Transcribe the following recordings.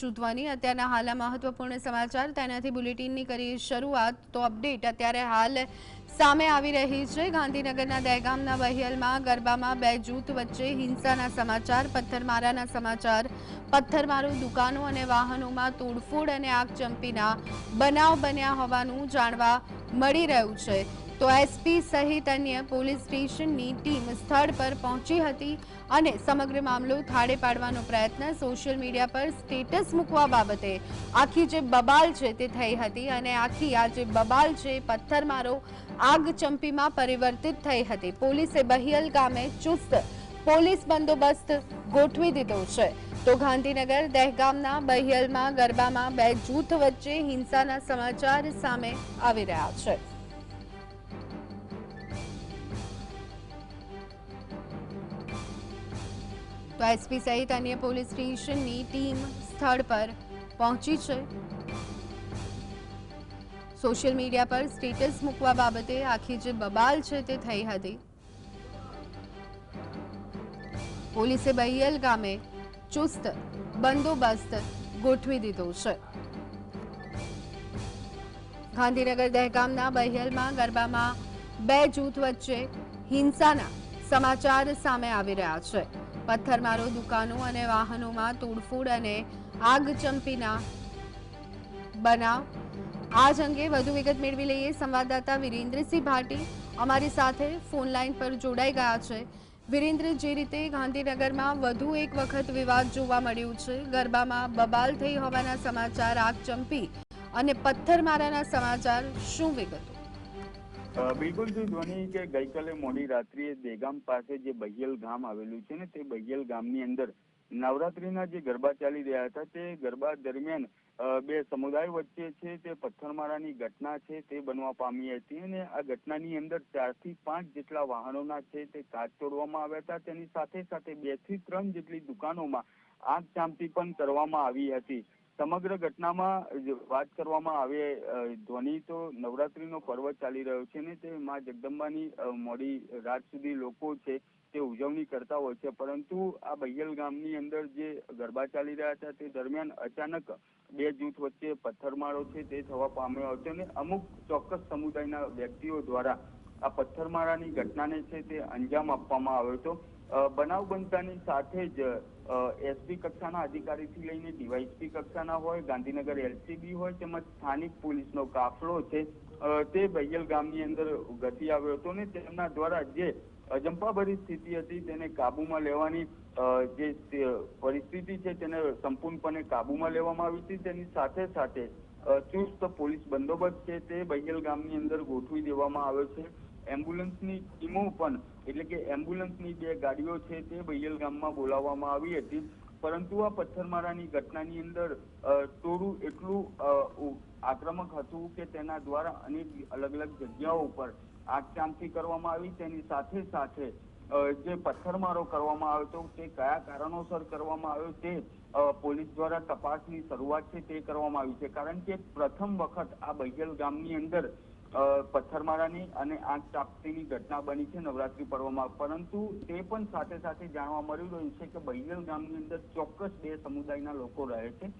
ચૂંટવાની અત્યારના હાલના મહત્વપૂર્ણ સમાચાર તેનાથી બુલેટિનની કરી શરૂઆત તો અપડેટ અત્યારે હાલ સામે આવી રહી છે। ગાંધીનગરના દહેગામના બહિયલમાં ગરબામાં બે જૂથ વચ્ચે હિંસાના સમાચાર, પથ્થરમારાના સમાચાર, પથ્થરમારો દુકાનો અને વાહનોમાં તોડફોડ અને આગચંપીના બનાવ બન્યા હોવાનું જાણવા મળી રહ્યું છે। તો એસપી સહિત અન્ય પોલીસ સ્ટેશનની ટીમ સ્થળ પર પહોંચી હતી અને સમગ્ર મામલો થાળે પાડવાનો પ્રયત્ન સોશિયલ મીડિયા પર સ્ટેટસ મૂકવા બાબતે આખી જે બબાલ છે તે થઈ હતી અને આખી આ જે બબાલ છે પથ્થરમારો આગચંપીમાં પરિવર્તિત થઈ હતી। પોલીસે બહિયલ ગામે ચુસ્ત પોલીસ બંદોબસ્ત ગોઠવી દીધો છે। તો ગાંધીનગર દહેગામના બહિયલમાં ગરબામાં બે જૂથ વચ્ચે હિંસાના સમાચાર સામે આવી રહ્યા છે। તો એસપી સહિત અન્ય પોલીસ સ્ટેશનની ટીમ સ્થળ પર પહોંચી છે। સોશિયલ મીડિયા પર સ્ટેટસ મૂકવા બાબતે આખી જે બબાલ છે તે થઈ હતી। પોલીસે બહિયલ ગામે ચુસ્ત બંદોબસ્ત ગોઠવી દીધો છે। ગાંધીનગર દહેગામના બહિયલમાં ગરબામાં બે જૂથ વચ્ચે હિંસાના સમાચાર સામે આવી રહ્યા છે। પથ્થરમારો દુકાનો અને વાહનોમાં તોડફોડ અને આગચંપીના બનાવ। આજ અંગે વધુ વિગત મેળવી લઈએ। સંવાદદાતા વિરેન્દ્રસિંહ ભાટી અમારી સાથે ફોન લાઈન પર જોડાઈ ગયા છે। વિરેન્દ્ર, જે રીતે ગાંધીનગરમાં વધુ એક વખત વિવાદ જોવા મળ્યું છે, ગરબામાં બબાલ થઈ હોવાના સમાચાર, આગચંપી અને પથ્થરમારાના સમાચાર, શું વિગતો? બિલકુલ જી ધ્વનિ કે ગઈકાલે મોડી રાત્રિએ દેગામ પાસે જે બહિયલ ગામ આવેલું છે ને તે બહિયલ ગામની અંદર નવરાત્રીના જે ગરબા ચાલી રહ્યા હતા તે ગરબા દરમિયાન બે સમુદાય વચ્ચે છે તે પથ્થરમારાની ઘટના છે તે બનવા પામી હતી અને આ ઘટનાની અંદર 4 થી 5 જેટલા વાહનોના છે તે કાચ તોડવામાં આવ્યા હતા। તેની સાથે સાથે 2 થી 3 જેટલી દુકાનોમાં આગ ચાંપતી પણ કરવામાં આવી હતી। સમગ્ર ઘટનામાં વાત કરવામાં આવે ધ્વનિ તો નવરાત્રીનો પર્વ ચાલી રહ્યો છે ને તે માં જગદંબાની મોડી રાત સુધી લોકો છે તે ઉજવણી કરતા હોય છે, પરંતુ આ બહિયલ ગામની અંદર જે ગરબા ચાલી રહ્યા હતા તે દરમિયાન અચાનક બે જૂથ વચ્ચે પથ્થરમારો છે તે થવા પામ્યો હતો અને અમુક ચોક્કસ સમુદાયના વ્યક્તિઓ દ્વારા આ પથ્થરમારાની ઘટનાને છે તે અંજામ આપવામાં આવ્યો હતો। બનાવ બનતાની સાથે જ એસપી કક્ષાના અધિકારીથી લઈને ડીવાયએસપી કક્ષાના હોય, ગાંધીનગર એલસીબી હોય તેમજ સ્થાનિક પોલીસનો કાફલો છે તે બહિયલ ગામની અંદર ઘસી આવ્યો હતો ને તેમના દ્વારા જે અજંપાભરી સ્થિતિ હતી તેને કાબુમાં લેવાની જે પરિસ્થિતિ છે તેને સંપૂર્ણપણે કાબુમાં લેવામાં આવી હતી। તેની સાથે સાથે ચુસ્ત પોલીસ બંદોબસ્ત છે તે બહિયલ ગામની અંદર ગોઠવી દેવામાં આવ્યો છે। એમ્બ્યુલન્સની ટીમો પણ એટલે કે એમ્બ્યુલન્સની 2 ગાડીઓ છે તે બહિયલ ગામમાં બોલાવવામાં આવી હતી, પરંતુ આ પથ્થરમારાની ઘટનાની અંદર ટોળું એટલું આક્રમક હતું કે તેના દ્વારા અનેક અલગ અલગ જગ્યાઓ ઉપર આગચાંપતી કરવામાં આવી। તેની સાથે સાથે જે પથ્થરમારો કરવામાં આવ્યો હતો તે કયા કારણોસર કરવામાં આવ્યો તે પોલીસ દ્વારા તપાસની શરૂઆત છે તે કરવામાં આવી છે, કારણ કે પ્રથમ વખત આ બહિયલ ગામની અંદર પથ્થરમારાની અને આગ ચાંપતીની ઘટના બની છે નવરાત્રી પર્વમાં, પરંતુ તે પણ સાથે સાથે જાણવા મળી રહ્યું છે કે બહિયલ ગામની અંદર ચોક્કસ 2 સમુદાયના લોકો રહે છે।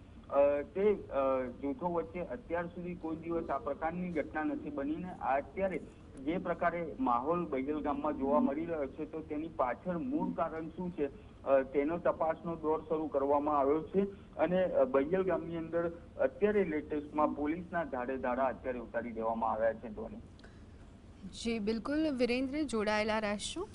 તે જૂથો વચ્ચે અત્યાર સુધી કોઈ દિવસ આ પ્રકારની ઘટના નથી બની ને અત્યારે જે પ્રકારે માહોલ બહિયલ ગામમાં જોવા મળી રહ્યો છે તો તેની પાછળ મૂળ કારણ શું છે તેનો તપાસનો દોર શરૂ કરવામાં આવ્યો છે અને બહિયલ ગામની અંદર અત્યારે લેટેસ્ટમાં પોલીસના ધાડા અત્યારે ઉતારી દેવામાં આવ્યા છે। જી બિલકુલ વિરેન્દ્ર, જોડાયેલા રહેશું।